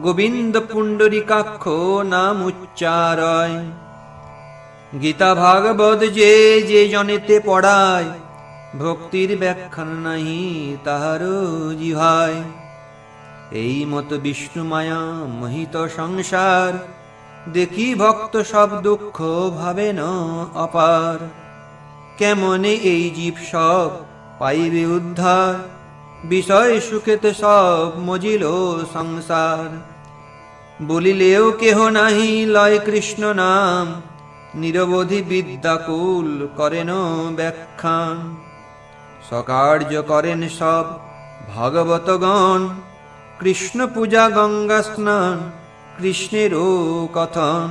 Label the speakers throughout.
Speaker 1: গোবিন্দ পুণ্ডরিকাক্ষ নাম উচ্চারয়। গীতা ভাগবত যে যে জনেতে পড়ায়, ভক্তির ব্যাখ্যান নাহি তাহার জিহায়। এই মত বিষ্ণু মায়া মোহিত সংসার, দেখি ভক্ত সব দুঃখ ভাবেন অপার। কেমনে এই জীব সব পাইবে উদ্ধার, বিষয় সুখেতে সব মজিল সংসার। বলিলেও কেহ নাহি লয় কৃষ্ণ নাম, নিরবধি বিদ্যাকুল করেন ব্যাখ্যান। সকার্য করেন সব ভাগবতগণ, কৃষ্ণ পূজা গঙ্গা স্নান কৃষ্ণেরও কথন।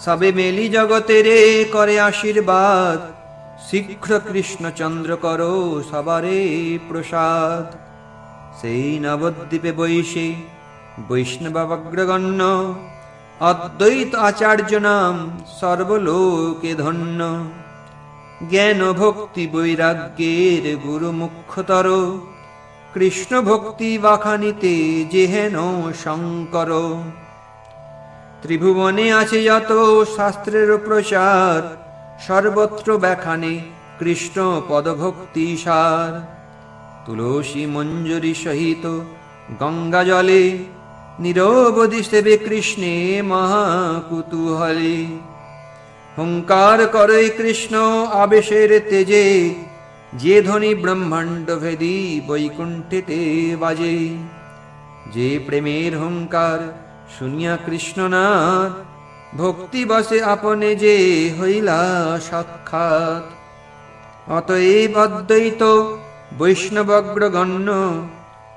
Speaker 1: সবে মেলি জগতেরে করে আশীর্বাদ, শীঘ্র কৃষ্ণচন্দ্র করো সবারে প্রসাদ। সেই নবদ্বীপে বৈশে বৈষ্ণবাগ্রগণ্য, অদ্বৈত আচার্য নাম সর্বলোকে ধন্য। জ্ঞান ভক্তি বৈরাগ্যের গুরু মুখ্যতর, কৃষ্ণ ভক্তি বাখানিতে যেহেন শঙ্কর। ত্রিভুবনে আছে যত শাস্ত্রের প্রচার, সর্বত্র ব্যাখানে কৃষ্ণ পদভক্তি সার। তুলসী মঞ্জরি সহিত গঙ্গা জলে, নিরবধি সেবে কৃষ্ণে মহাকুতূহলে। হুঙ্কার করে কৃষ্ণ আবেশের তেজে, যে ধ্বনি ব্রহ্মাণ্ড ভেদী বৈকুণ্ঠেতে বাজে। যে প্রেমের হুঙ্কার শুনিয়া কৃষ্ণনাথ, ভক্তি বসে আপনে যে হইলা সাক্ষাৎ। অতএব অদ্বৈত বৈষ্ণবগ্রগণ্য,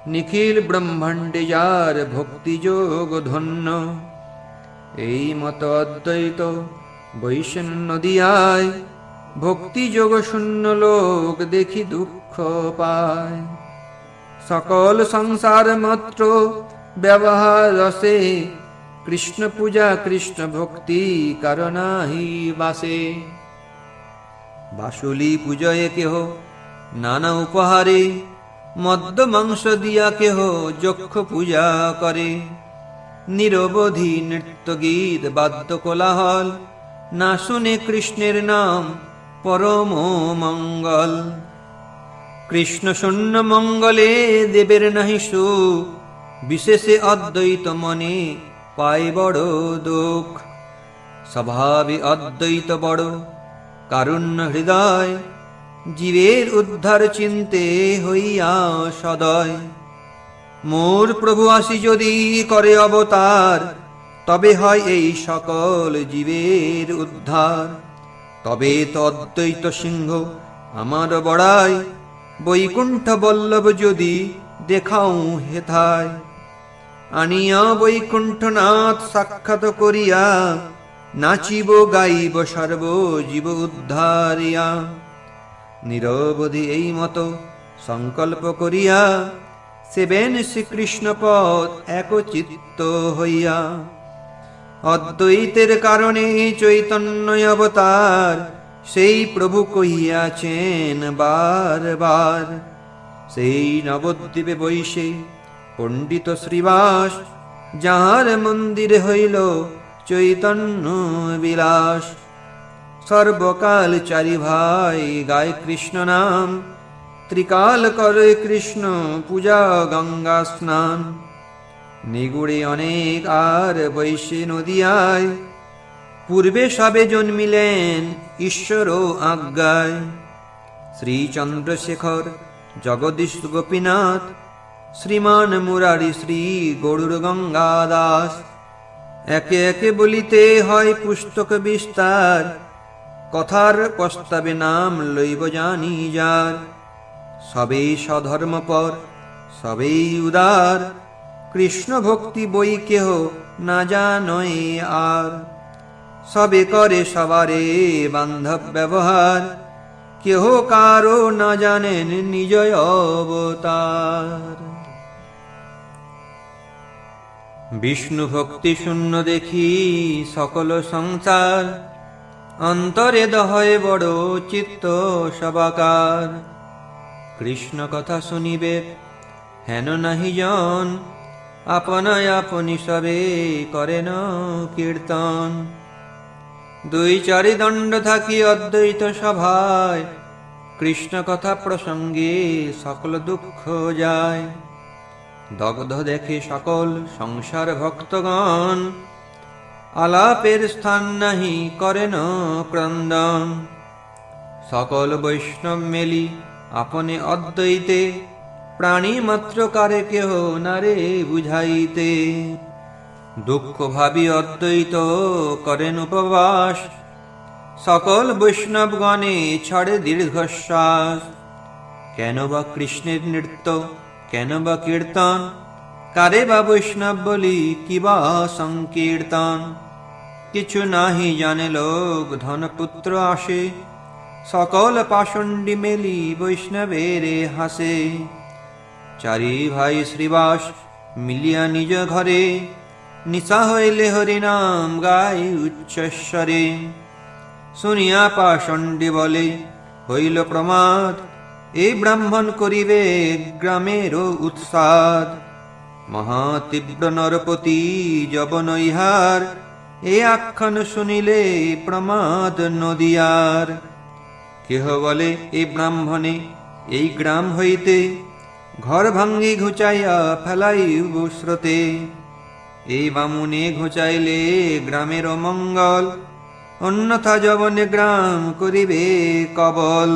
Speaker 1: নিখিল ব্রহ্মাণ্ডে যার ভক্তি যোগ ধন্য। এই মত অদ্বৈত বৈষ্ণব দিয়ায়, ভক্তি যোগ শূন্য লোক দেখি দুঃখ পায়। সকল সংসার মাত্র ব্যবহার রসে, কৃষ্ণ পূজা কৃষ্ণ ভক্তি কারণাহি বাসে। বাসুলি পূজয়ে কেহ নানা উপহারে, মদ্য মাংস দিয়া কেহ যক্ষ পূজা করে। নিরবধি নৃত্য গীত বাদ্য কোলাহল, না শুনে কৃষ্ণের নাম পরম মঙ্গল। কৃষ্ণ শূন্য মঙ্গলে দেবের নাহি সুখ, বিশেষে অদ্বৈত মনে পায় বড় দুঃখ। স্বভাবে অদ্বৈত বড় কারুণ্য হৃদয়, জীবের উদ্ধার চিন্তে হইয়া সদয়। মোর প্রভু আসি যদি করে অবতার, তবে হয় এই সকল জীবের উদ্ধার। তবে তো অদ্বৈত সিংহ আমার বড়াই, বৈকুণ্ঠ বল্লভ যদি দেখাও হেথায়। আনিয়া বৈকুণ্ঠনাথ সাক্ষাৎ করিয়া, নাচিব গাইব সর্ব জীব উদ্ধারিয়া। নিরবধি এই মত সংকল্প করিয়া, সেবেন শ্রীকৃষ্ণ পদ একচিত্ত হইয়া। অদ্বৈতের কারণে চৈতন্য অবতার, সেই প্রভু কহিয়াছেন বার বার। সেই নবদ্বীপে বৈশে পণ্ডিত শ্রীবাস, যাহার মন্দিরে হইল চৈতন্য বিলাস। সর্বকাল চারি ভাই গায় কৃষ্ণ নাম, ত্রিকাল করে কৃষ্ণ পূজা গঙ্গা স্নান। নিগুড়ে অনেক আর বৈশে নদিয়ায়, পূর্বে সবে জন্মিলেন ঈশ্বর আজ্ঞায়। শ্রী চন্দ্রশেখর জগদীশ গোপীনাথ, শ্রীমান মুরারি শ্রী গরুর গঙ্গা দাস। একে একে বলিতে হয় পুস্তক বিস্তার, কথার প্রস্তাবে নাম লইব জানি যার। সবেই স্বধর্মপর সবেই উদার, কৃষ্ণ ভক্তি বই কেহ না জানয় আর। সবে করে সবারে বান্ধব ব্যবহার, কেহ কারো না জানেন নিজ অবতার। বিষ্ণু ভক্তি শূন্য দেখি সকল সংসার, অন্তরে দহয় বড় চিত্ত সবাকার। কৃষ্ণ কথা শুনিবে হেন নাহি জন, আপনা আপনি সবে করেন কীর্তন। দুই চারি দণ্ড থাকি অদ্বৈত সভায়, কৃষ্ণ কথা প্রসঙ্গে সকল দুঃখ যায়। দগ্ধ দেখে সকল সংসার ভক্তগণ, আলাপের স্থান নাহি করেন ক্রন্দন। সকল বৈষ্ণব মেলি আপনে অদ্বৈতে, প্রাণী মাত্র কারে কেহ নারে বুঝাইতে। দুঃখ ভাবি অদ্বৈত করেন উপবাস, সকল বৈষ্ণবগণে ছড়ে দীর্ঘশ্বাস। কেন বা কৃষ্ণের নৃত্য, কেন বা কীর্তন, কারে বা বৈষ্ণব বলি কিবা সংকীর্তন। কিছু নাহি জানে লোক ধনপুত্র আসে, সকল পাষণ্ডী মেলি বৈষ্ণবেরে হাসে। চারি ভাই শ্রীবাস মিলিয়া নিজ ঘরে, নিশা হইলে হরিনাম গাই উচ্চস্বরে। শুনিয়া পাষণ্ডী বলে হইল প্রমাদ, এই ব্রাহ্মণ করিবে গ্রামেরও উৎসাদ। মহাতীব্র নরপতি যবন ইহার, এ আখ্যান শুনিলে প্রমাদ নদিয়ার। কেহ বলে এই ব্রাহ্মণে এই গ্রাম হইতে, ঘর ভাঙ্গি ঘুচাইয়া ফেলাইব স্রোতে। এই বামুনে ঘুচাইলে গ্রামের মঙ্গল, অন্যথা যবনে গ্রাম করিবে কবল।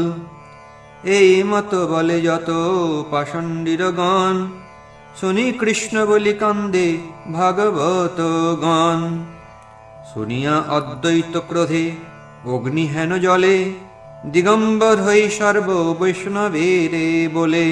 Speaker 1: এই মত বলে যত পাষণ্ডীর গণ, শুনি কৃষ্ণ বলি কান্দে ভাগবত গণ। শুনিয়া অদ্বৈত ক্রোধে অগ্নি হেন জলে, দিগম্বর হই সর্ব বৈষ্ণবেরে বলে।